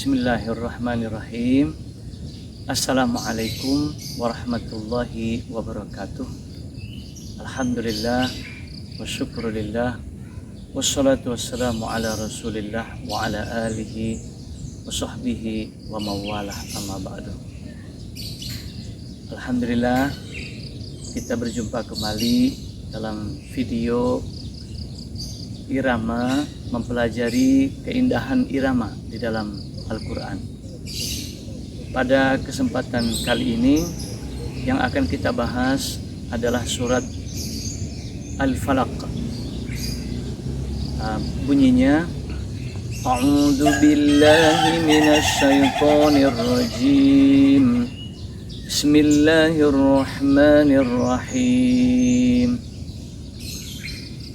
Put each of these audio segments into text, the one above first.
Bismillahirrahmanirrahim. Assalamualaikum warahmatullahi wabarakatuh. Alhamdulillah wa syukurillah, wassalatu wassalamu ala rasulillah wa ala alihi wa sahbihi wa mawalah, amma ba'du. Alhamdulillah, kita berjumpa kembali dalam video irama, mempelajari keindahan irama di dalam Al-Quran. Pada kesempatan kali ini yang akan kita bahas adalah surat Al-Falaq. Bunyinya, A'udzu billahi minasy syaithanir rajim. Bismillahirrahmanirrahim.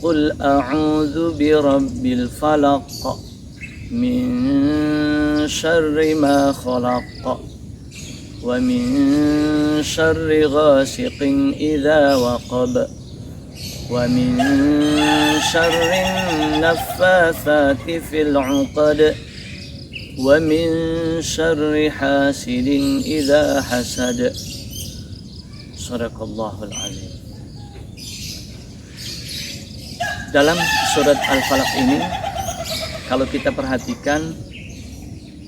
Qul a'udzu birabbil falaq min syarri ma khalaq wa min syarri ghasiqin idza waqab wa min syarri naffatsati fil 'uqad wa min syarri hasidin idza hasad. Shadaqallahul azim. Dalam surat Al-Falaq ini, kalau kita perhatikan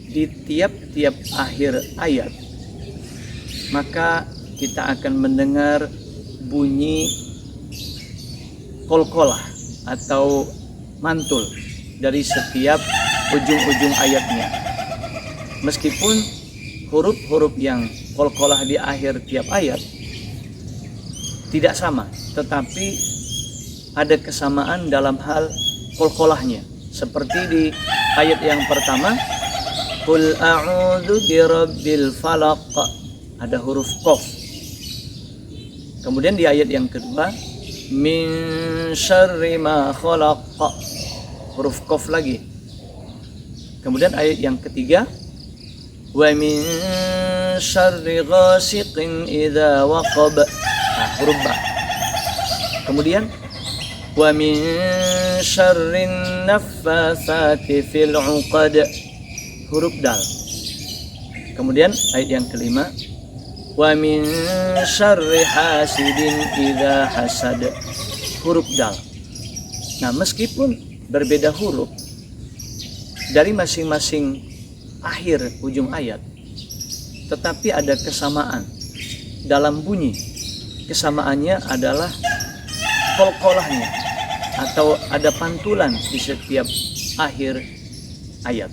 di tiap-tiap akhir ayat, maka kita akan mendengar bunyi kolkolah atau mantul dari setiap ujung-ujung ayatnya. Meskipun huruf-huruf yang kolkolah di akhir tiap ayat tidak sama, tetapi ada kesamaan dalam hal kolkolahnya. Seperti di ayat yang pertama, Qul a'udzu birabbil falaq, ada huruf qaf. Kemudian di ayat yang kedua, min syarri ma khalaq, huruf qaf lagi. Kemudian ayat yang ketiga, wa min syarri ghasiqin idza waqab, huruf ba. Kemudian wa min syarrin naffatsati fil 'uqad, huruf dal. Kemudian ayat yang kelima, wa min syarri hasidin idza hasad, huruf dal. Nah, meskipun berbeda huruf dari masing-masing akhir ujung ayat, tetapi ada kesamaan dalam bunyi. Kesamaannya adalah kolkolahnya, atau ada pantulan di setiap akhir ayat.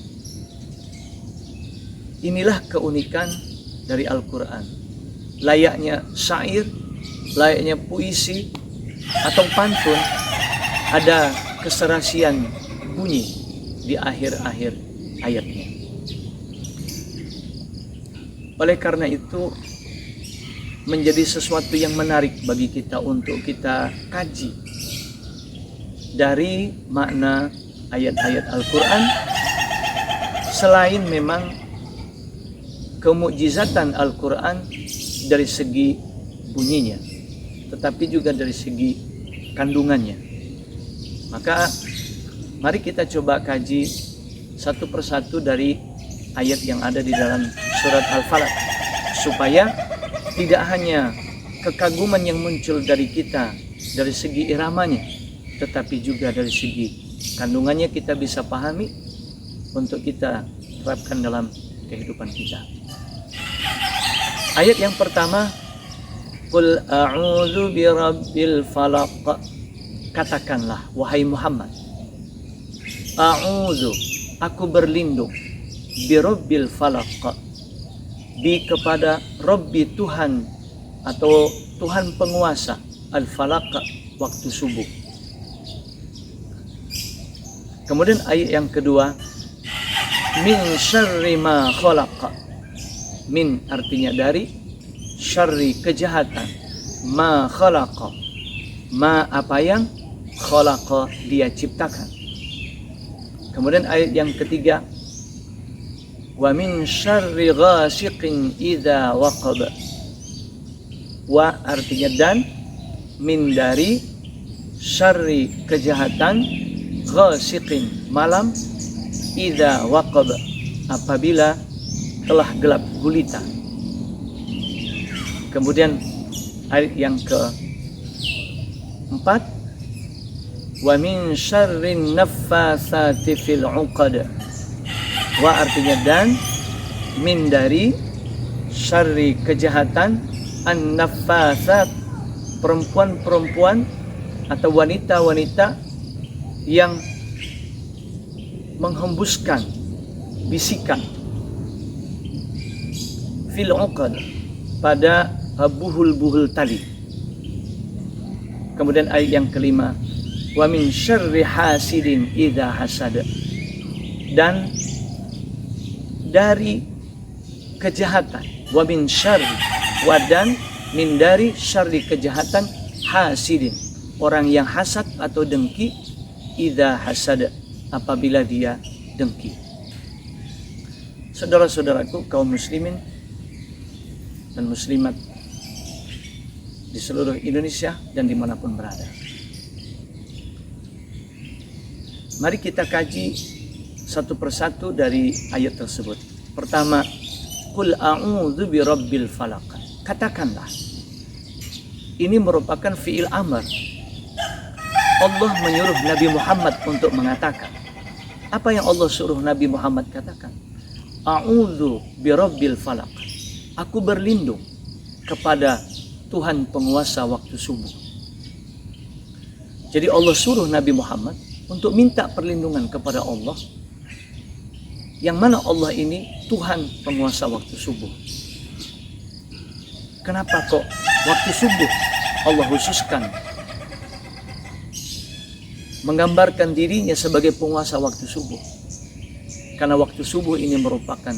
Inilah keunikan dari Al-Quran. Layaknya syair, layaknya puisi atau pantun, ada keserasian bunyi di akhir-akhir ayatnya. Oleh karena itu, menjadi sesuatu yang menarik bagi kita untuk kita kaji dari makna ayat-ayat Al-Quran, selain memang kemukjizatan Al-Quran dari segi bunyinya, tetapi juga dari segi kandungannya. Maka mari kita coba kaji satu persatu dari ayat yang ada di dalam surat Al-Falaq, supaya tidak hanya kekaguman yang muncul dari kita dari segi iramanya, tetapi juga dari segi kandungannya kita bisa pahami untuk kita terapkan dalam kehidupan kita. Ayat yang pertama, Qul a'udzu birabbil falaq, katakanlah wahai Muhammad, a'udzu, aku berlindung, birabbil falaq, di kepada Rabbi, Tuhan atau Tuhan penguasa, al-falaq, waktu subuh. Kemudian ayat yang kedua, min syarri ma khalaq. Min artinya dari, syarri kejahatan, ma khalaq, ma apa yang, khalaq dia ciptakan. Kemudian ayat yang ketiga, wa min syarri ghasiqin idza waqab. Wa artinya dan, min dari, syarri kejahatan, ghasiqin malam, idza waqab apabila telah gelap gulita. Kemudian ayat yang keempat, wa min syarrin naffatsati fil 'uqad. Wa artinya dan, min dari, syarri kejahatan, an-naffatsat perempuan-perempuan atau wanita-wanita yang menghembuskan bisikan, fil 'uqad, pada buhul-buhul tali. Kemudian ayat yang kelima, wa min syarri hasidin idza hasada, dan dari kejahatan, wa min syarri, wa dan min dari syarri kejahatan, hasidin, orang yang hasad atau dengki, idza hasada, apabila dia dengki. Saudara-saudaraku kaum muslimin dan muslimat di seluruh Indonesia dan dimanapun berada, mari kita kaji satu persatu dari ayat tersebut. Pertama, qul a'udzu birabbil falaq. Katakanlah, ini merupakan fi'il amr. Allah menyuruh Nabi Muhammad untuk mengatakan. Apa yang Allah suruh Nabi Muhammad katakan? A'udzu birabbil falaq. Aku berlindung kepada Tuhan penguasa waktu subuh. Jadi Allah suruh Nabi Muhammad untuk minta perlindungan kepada Allah, yang mana Allah ini Tuhan penguasa waktu subuh. Kenapa kok waktu subuh Allah khususkan menggambarkan dirinya sebagai penguasa waktu subuh? Karena waktu subuh ini merupakan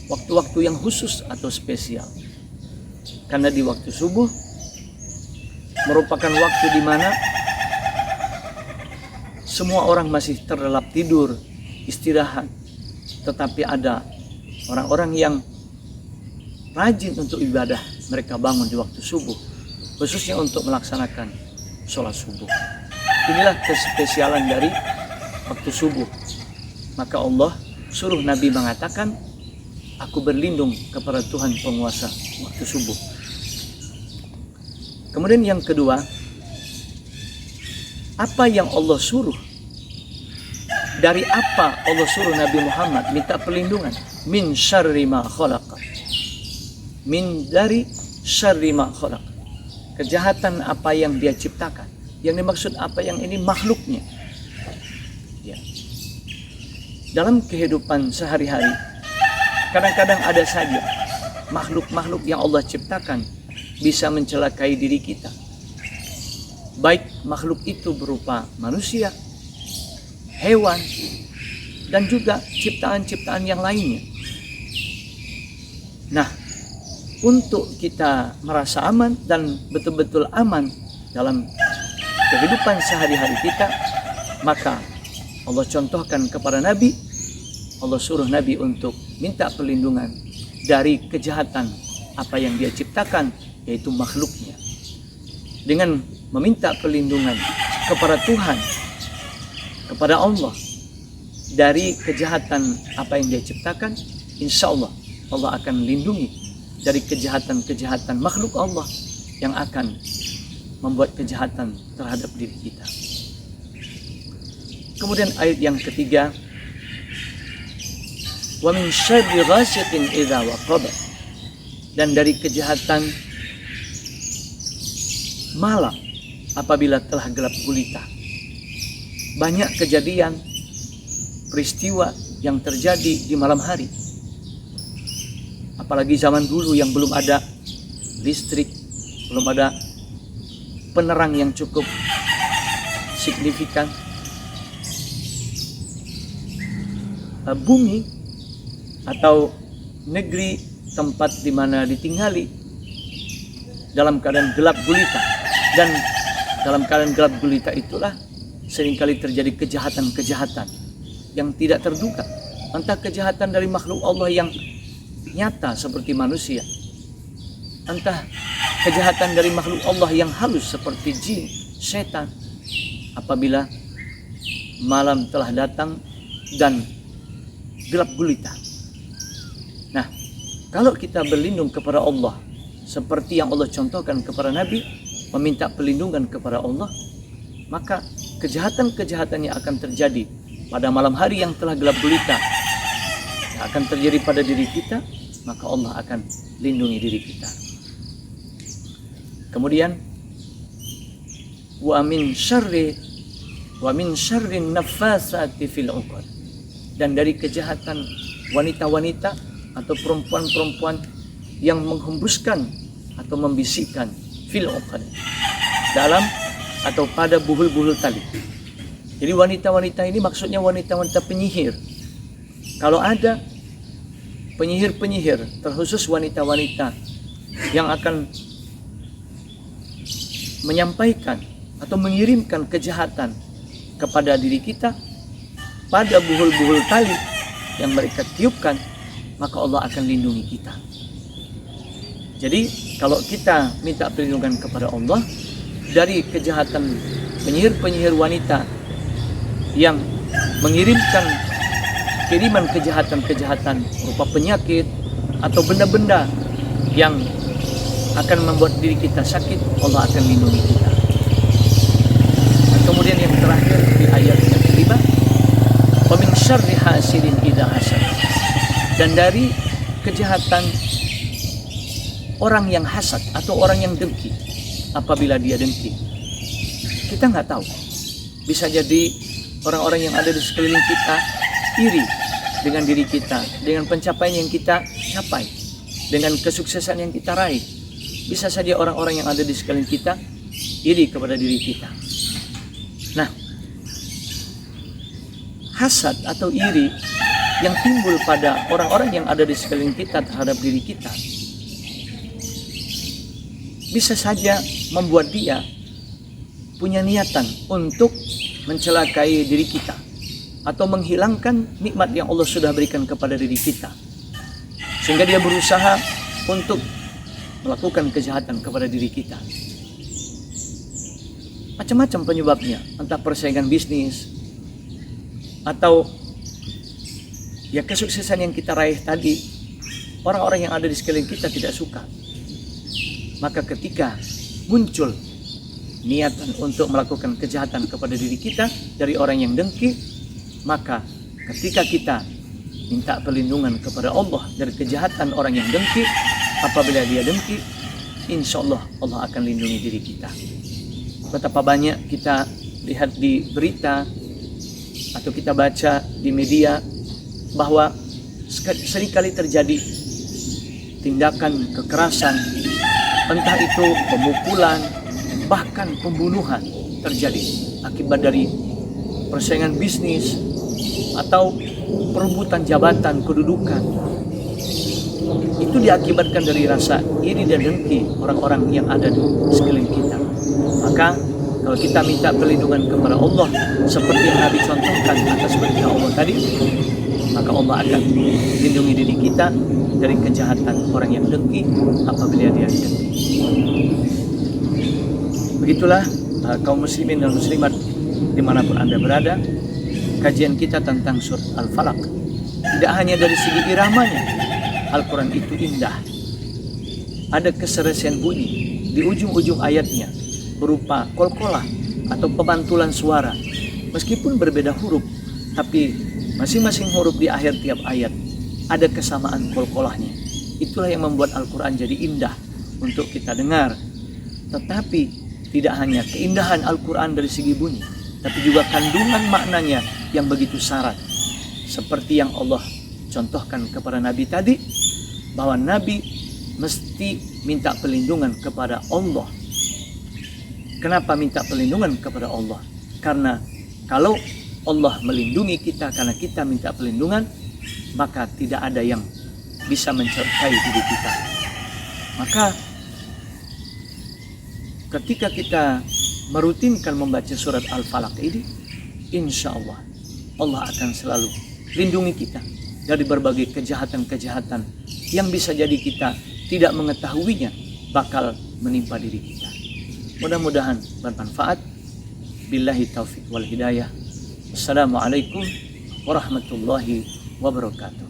waktu-waktu yang khusus atau spesial. Karena di waktu subuh merupakan waktu di mana semua orang masih terlelap tidur, istirahat. Tetapi ada orang-orang yang rajin untuk ibadah, mereka bangun di waktu subuh, khususnya untuk melaksanakan sholat subuh. Inilah kespesialan dari waktu subuh. Maka Allah suruh Nabi mengatakan, aku berlindung kepada Tuhan penguasa waktu subuh. Kemudian yang kedua, apa yang Allah suruh? Dari apa Allah suruh Nabi Muhammad minta perlindungan? Min syarri ma khalaqa. Min dari syarri ma khalaqa. Kejahatan apa yang dia ciptakan. Yang dimaksud apa yang ini makhluknya. Ya. Dalam kehidupan sehari-hari, kadang-kadang ada saja makhluk-makhluk yang Allah ciptakan bisa mencelakai diri kita. Baik makhluk itu berupa manusia, hewan, dan juga ciptaan-ciptaan yang lainnya. Nah, untuk kita merasa aman dan betul-betul aman dalam kehidupan sehari-hari kita, maka Allah contohkan kepada Nabi, Allah suruh Nabi untuk minta perlindungan dari kejahatan apa yang dia ciptakan, yaitu makhluknya. Dengan meminta perlindungan kepada Tuhan, kepada Allah dari kejahatan apa yang dia ciptakan, insya Allah Allah akan lindungi dari kejahatan-kejahatan makhluk Allah yang akan membuat kejahatan terhadap diri kita. Kemudian ayat yang ketiga, wa min syarri ghasiqin idza waqab, dan dari kejahatan malam apabila telah gelap gulita. Banyak kejadian peristiwa yang terjadi di malam hari. Apalagi zaman dulu yang belum ada listrik, belum ada penerang yang cukup signifikan. Bumi atau negeri tempat di mana ditinggali dalam keadaan gelap gulita, dan dalam keadaan gelap gulita itulah seringkali terjadi kejahatan-kejahatan yang tidak terduga. Entah kejahatan dari makhluk Allah yang nyata seperti manusia, entah kejahatan dari makhluk Allah yang halus seperti jin, setan. Apabila malam telah datang dan gelap gulita. Nah, kalau kita berlindung kepada Allah seperti yang Allah contohkan kepada Nabi, meminta perlindungan kepada Allah, maka kejahatan-kejahatan yang akan terjadi pada malam hari yang telah gelap gulita yang akan terjadi pada diri kita, maka Allah akan lindungi diri kita. Kemudian wa min syarrin naffasati fil 'uqad, dan dari kejahatan wanita-wanita atau perempuan-perempuan yang menghembuskan atau membisikkan fil 'uqad, dalam atau pada buhul-buhul tali. Jadi wanita-wanita ini maksudnya wanita-wanita penyihir. Kalau ada penyihir-penyihir, terkhusus wanita-wanita yang akan menyampaikan atau mengirimkan kejahatan kepada diri kita pada buhul-buhul tali yang mereka tiupkan, maka Allah akan lindungi kita. Jadi kalau kita minta perlindungan kepada Allah dari kejahatan penyihir-penyihir wanita yang mengirimkan kiriman kejahatan-kejahatan berupa penyakit atau benda-benda yang akan membuat diri kita sakit, Allah akan lindungi kita. Dan kemudian yang terakhir di ayat yang kelima, wa min syarri hasidin idza hasad, dan dari kejahatan orang yang hasad atau orang yang dengki apabila dia dengki. Kita nggak tahu, bisa jadi orang-orang yang ada di sekeliling kita iri dengan diri kita, dengan pencapaian yang kita capai, dengan kesuksesan yang kita raih. Bisa saja orang-orang yang ada di sekeliling kita iri kepada diri kita. Nah, hasad atau iri yang timbul pada orang-orang yang ada di sekeliling kita terhadap diri kita bisa saja membuat dia punya niatan untuk mencelakai diri kita atau menghilangkan nikmat yang Allah sudah berikan kepada diri kita, sehingga dia berusaha untuk melakukan kejahatan kepada diri kita. Macam-macam penyebabnya, entah persaingan bisnis atau ya kesuksesan yang kita raih tadi, orang-orang yang ada di sekeliling kita tidak suka. Maka ketika muncul niatan untuk melakukan kejahatan kepada diri kita dari orang yang dengki, maka ketika kita minta perlindungan kepada Allah dari kejahatan orang yang dengki, apabila dia dengki, insya Allah Allah akan lindungi diri kita. Betapa banyak kita lihat di berita atau kita baca di media bahwa seringkali terjadi tindakan kekerasan, entah itu pemukulan, bahkan pembunuhan terjadi akibat dari persaingan bisnis atau perebutan jabatan kedudukan. Itu diakibatkan dari rasa iri dan dengki orang-orang yang ada di sekeliling kita. Maka kalau kita minta perlindungan kepada Allah seperti yang Nabi contohkan atas perintah Allah tadi, maka Allah akan lindungi diri kita dari kejahatan orang yang dengki apabila dia dengki. Begitulah kaum muslimin dan muslimat dimanapun Anda berada, kajian kita tentang surat Al-Falaq. Tidak hanya dari segi iramanya, Al-Quran itu indah. Ada keserasian bunyi di ujung-ujung ayatnya berupa kolkolah atau pemantulan suara. Meskipun berbeda huruf, tapi masing-masing huruf di akhir tiap ayat ada kesamaan kolkolahnya. Itulah yang membuat Al-Quran jadi indah untuk kita dengar. Tetapi tidak hanya keindahan Al-Quran dari segi bunyi, tapi juga kandungan maknanya yang begitu syarat. Seperti yang Allah contohkan kepada Nabi tadi, bahwa Nabi mesti minta perlindungan kepada Allah. Kenapa minta perlindungan kepada Allah? Karena kalau Allah melindungi kita karena kita minta perlindungan, maka tidak ada yang bisa mencelakai diri kita. Maka ketika kita merutinkan membaca surat Al-Falaq ini, insya Allah Allah akan selalu lindungi kita dari berbagai kejahatan-kejahatan yang bisa jadi kita tidak mengetahuinya bakal menimpa diri kita. Mudah-mudahan bermanfaat. Billahi taufiq wal hidayah. Assalamualaikum warahmatullahi wabarakatuh.